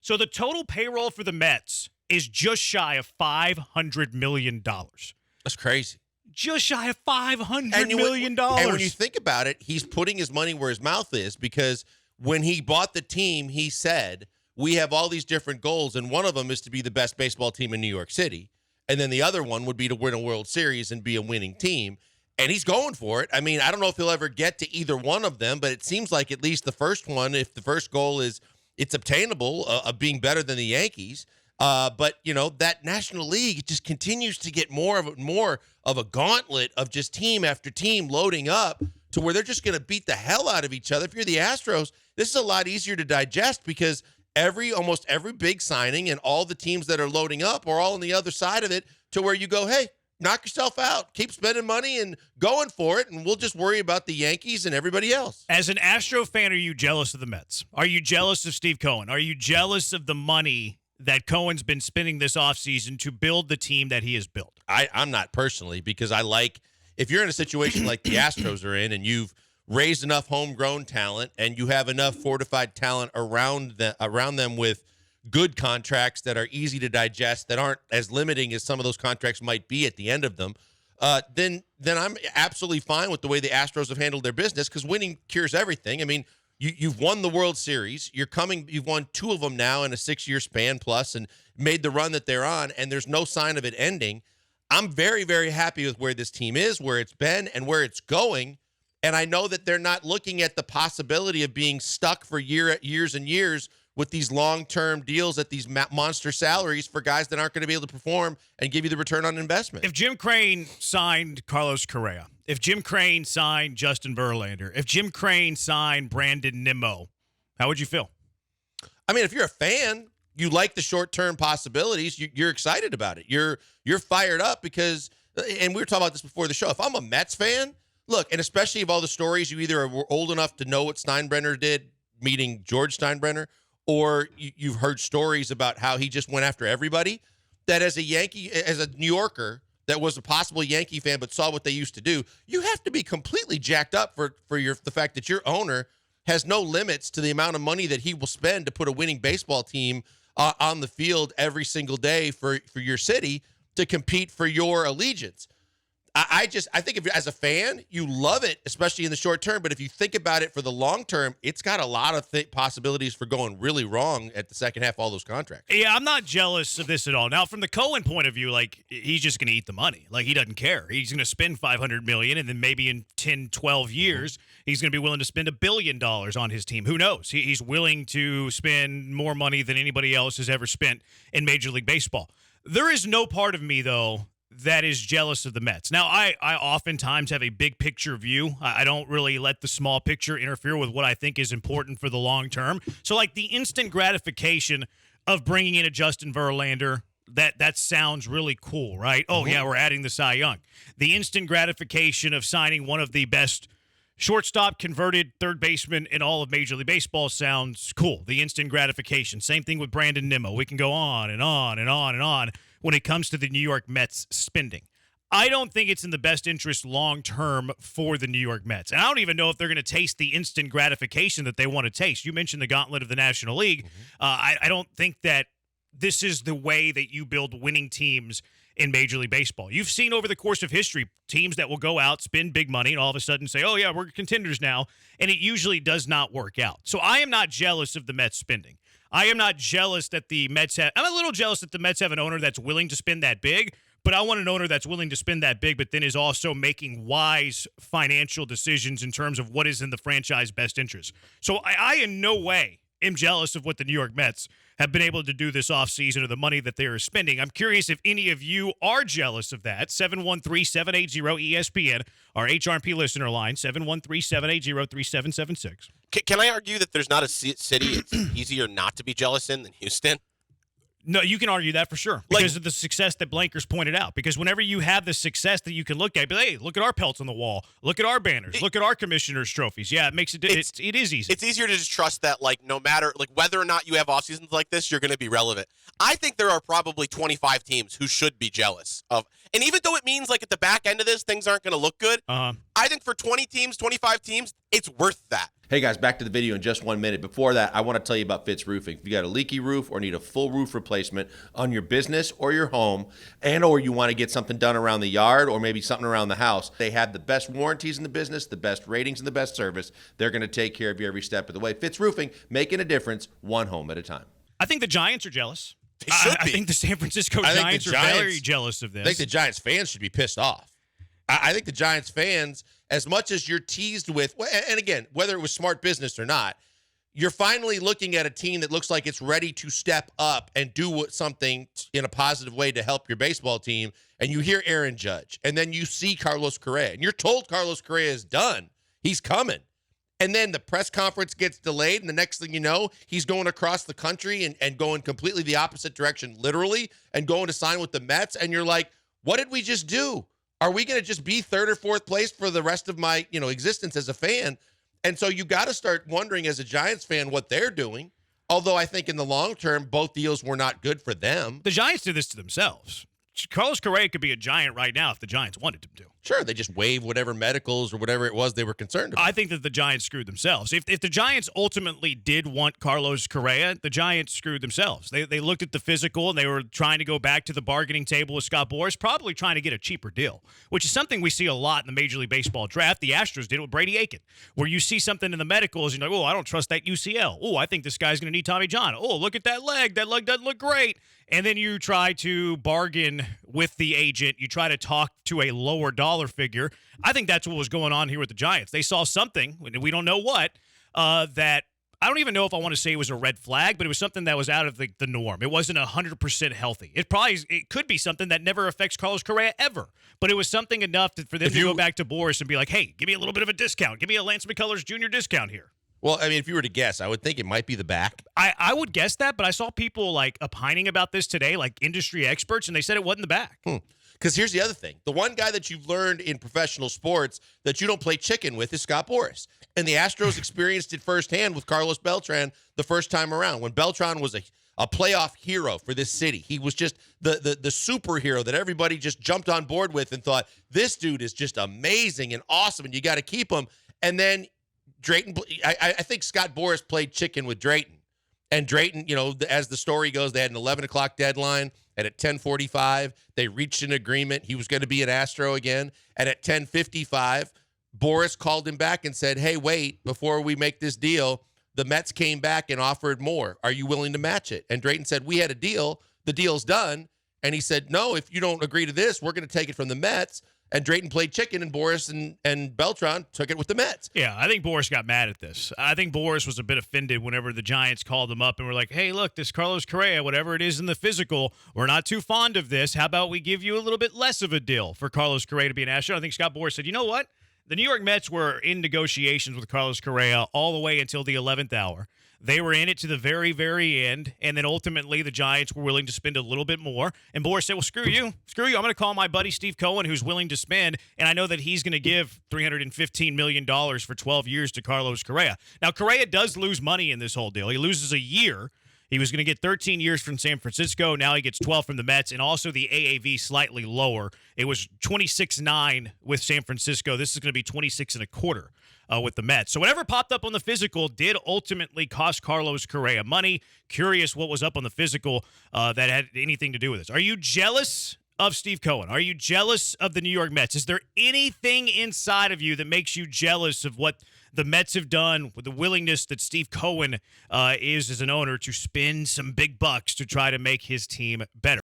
So the total payroll for the Mets is just shy of $500 million. That's crazy. Just shy of $500 million. And when you think about it, he's putting his money where his mouth is, because when he bought the team, he said, we have all these different goals, and one of them is to be the best baseball team in New York City. And then the other one would be to win a World Series and be a winning team. And he's going for it. I mean, I don't know if he'll ever get to either one of them, but it seems like at least the first one, if the first goal is it's obtainable, of being better than the Yankees. But, that National League just continues to get more of a gauntlet of just team after team loading up to where they're just going to beat the hell out of each other. If you're the Astros, this is a lot easier to digest, because almost every big signing and all the teams that are loading up are all on the other side of it, to where you go, hey, knock yourself out. Keep spending money and going for it, and we'll just worry about the Yankees and everybody else. As an Astro fan, are you jealous of the Mets? Are you jealous of Steve Cohen? Are you jealous of the money that Cohen's been spending this offseason to build the team that he has built? I'm not personally, because if you're in a situation like the Astros are in, and you've raised enough homegrown talent and you have enough fortified talent around them with good contracts that are easy to digest, that aren't as limiting as some of those contracts might be at the end of them, then I'm absolutely fine with the way the Astros have handled their business, because winning cures everything. I mean, you've won the World Series. You've won 2 of them now in a 6-year span plus, and made the run that they're on, and there's no sign of it ending. I'm very, very happy with where this team is, where it's been, and where it's going. And I know that they're not looking at the possibility of being stuck for years and years with these long-term deals at these monster salaries for guys that aren't going to be able to perform and give you the return on investment. If Jim Crane signed Carlos Correa, if Jim Crane signed Justin Verlander, if Jim Crane signed Brandon Nimmo, how would you feel? I mean, if you're a fan, you like the short-term possibilities. You're excited about it. You're fired up because, and we were talking about this before the show, if I'm a Mets fan, look, and especially of all the stories, you either were old enough to know what Steinbrenner did, meeting George Steinbrenner, or you've heard stories about how he just went after everybody, that as a New Yorker that was a possible Yankee fan but saw what they used to do, you have to be completely jacked up for the fact that your owner has no limits to the amount of money that he will spend to put a winning baseball team on the field every single day for your city to compete for your allegiance. I think if as a fan, you love it, especially in the short term. But if you think about it for the long term, it's got a lot of possibilities for going really wrong at the second half of all those contracts. Yeah, I'm not jealous of this at all. Now, from the Cohen point of view, he's just going to eat the money. He doesn't care. He's going to spend $500 million, and then maybe in 10, 12 years, he's going to be willing to spend $1 billion on his team. Who knows? He's willing to spend more money than anybody else has ever spent in Major League Baseball. There is no part of me, though, that is jealous of the Mets. Now, I oftentimes have a big picture view. I don't really let the small picture interfere with what I think is important for the long term. So, the instant gratification of bringing in a Justin Verlander, that sounds really cool, right? Oh, yeah, we're adding the Cy Young. The instant gratification of signing one of the best shortstop, converted third baseman in all of Major League Baseball sounds cool. The instant gratification. Same thing with Brandon Nimmo. We can go on and on and on and on when it comes to the New York Mets spending. I don't think it's in the best interest long-term for the New York Mets. And I don't even know if they're going to taste the instant gratification that they want to taste. You mentioned the gauntlet of the National League. I don't think that this is the way that you build winning teams in Major League Baseball. You've seen over the course of history teams that will go out, spend big money, and all of a sudden say, oh, yeah, we're contenders now, and it usually does not work out. So I am not jealous of the Mets spending. I am not jealous that the Mets have – I'm a little jealous that the Mets have an owner that's willing to spend that big, but I want an owner that's willing to spend that big but then is also making wise financial decisions in terms of what is in the franchise best interest. So I in no way am jealous of what the New York Mets have been able to do this offseason or the money that they are spending. I'm curious if any of you are jealous of that. 713-780-ESPN, our HRP listener line, 713-780-3776. Can I argue that there's not a city it's easier not to be jealous in than Houston? No, you can argue that for sure because of the success that Blankers pointed out. Because whenever you have the success that you can look at, be like, hey, look at our pelts on the wall. Look at our banners. Look at our commissioner's trophies. Yeah, it makes it is easy. It's easier to just trust that, no matter whether or not you have off seasons like this, you're going to be relevant. I think there are probably 25 teams who should be jealous of. And even though it means at the back end of this, things aren't going to look good, I think for 20 teams, 25 teams, it's worth that. Hey guys, back to the video in just 1 minute. Before that, I want to tell you about Fitz Roofing. If you got a leaky roof or need a full roof replacement on your business or your home, and or you want to get something done around the yard or maybe something around the house, they have the best warranties in the business, the best ratings, and the best service. They're going to take care of you every step of the way. Fitz Roofing, making a difference, one home at a time. I think the Giants are jealous. They should I be. think the San Francisco Giants are very jealous of this. I think the Giants fans should be pissed off. I think the Giants fans, as much as you're teased with, and again, whether it was smart business or not, you're finally looking at a team that looks like it's ready to step up and do something in a positive way to help your baseball team, and you hear Aaron Judge, and then you see Carlos Correa, and you're told Carlos Correa is done. He's coming. And then the press conference gets delayed, and the next thing you know, he's going across the country and going completely the opposite direction, literally, and going to sign with the Mets, and you're like, what did we just do? Are we going to just be third or fourth place for the rest of my, existence as a fan? And so you got to start wondering as a Giants fan what they're doing. Although I think in the long term, both deals were not good for them. The Giants did this to themselves. Carlos Correa could be a Giant right now if the Giants wanted him to. Sure, they just waive whatever medicals or whatever it was they were concerned about. I think that the Giants screwed themselves. If the Giants ultimately did want Carlos Correa, the Giants screwed themselves. They looked at the physical, and they were trying to go back to the bargaining table with Scott Boras, probably trying to get a cheaper deal, which is something we see a lot in the Major League Baseball draft. The Astros did it with Brady Aiken, where you see something in the medicals, and you're like, oh, I don't trust that UCL. Oh, I think this guy's going to need Tommy John. Oh, look at that leg. That leg doesn't look great. And then you try to bargain with the agent. You try to talk to a lower dollar figure. I think that's what was going on here with the Giants. They saw something, we don't know what, that I don't even know if I want to say it was a red flag, but it was something that was out of the norm. It wasn't 100% healthy. It could be something that never affects Carlos Correa ever, but it was something enough for them to go back to Boras and be like, hey, give me a little bit of a discount. Give me a Lance McCullers Jr. discount here. Well, I mean, if you were to guess, I would think it might be the back. I would guess that, but I saw people opining about this today, like industry experts, and they said it wasn't the back. Because here's the other thing. The one guy that you've learned in professional sports that you don't play chicken with is Scott Boras. And the Astros experienced it firsthand with Carlos Beltran the first time around. When Beltran was a playoff hero for this city. He was just the superhero that everybody just jumped on board with and thought, this dude is just amazing and awesome, and you got to keep him. And then Drayton, I think Scott Boras played chicken with Drayton. And Drayton, as the story goes, they had an 11 o'clock deadline. And at 10:45, they reached an agreement. He was going to be an Astro again. And at 10:55, Boras called him back and said, hey, wait, before we make this deal, the Mets came back and offered more. Are you willing to match it? And Drayton said, we had a deal. The deal's done. And he said, no, if you don't agree to this, we're going to take it from the Mets. And Drayton played chicken, and Boras and Beltran took it with the Mets. Yeah, I think Boras got mad at this. I think Boras was a bit offended whenever the Giants called him up and were like, hey, look, this Carlos Correa, whatever it is in the physical, we're not too fond of this. How about we give you a little bit less of a deal for Carlos Correa to be an Astro? I think Scott Boras said, you know what? The New York Mets were in negotiations with Carlos Correa all the way until the 11th hour. They were in it to the very, very end, and then ultimately the Giants were willing to spend a little bit more. And Boras said, well, screw you. Screw you. I'm going to call my buddy Steve Cohen, who's willing to spend, and I know that he's going to give $315 million for 12 years to Carlos Correa. Now, Correa does lose money in this whole deal. He loses a year. He was going to get 13 years from San Francisco. Now he gets 12 from the Mets, and also the AAV slightly lower. It was 26.9 with San Francisco. This is going to be 26.25 with the Mets. So whatever popped up on the physical did ultimately cost Carlos Correa money. Curious what was up on the physical that had anything to do with this. Are you jealous of Steve Cohen? Are you jealous of the New York Mets? Is there anything inside of you that makes you jealous of what the Mets have done with the willingness that Steve Cohen is as an owner to spend some big bucks to try to make his team better?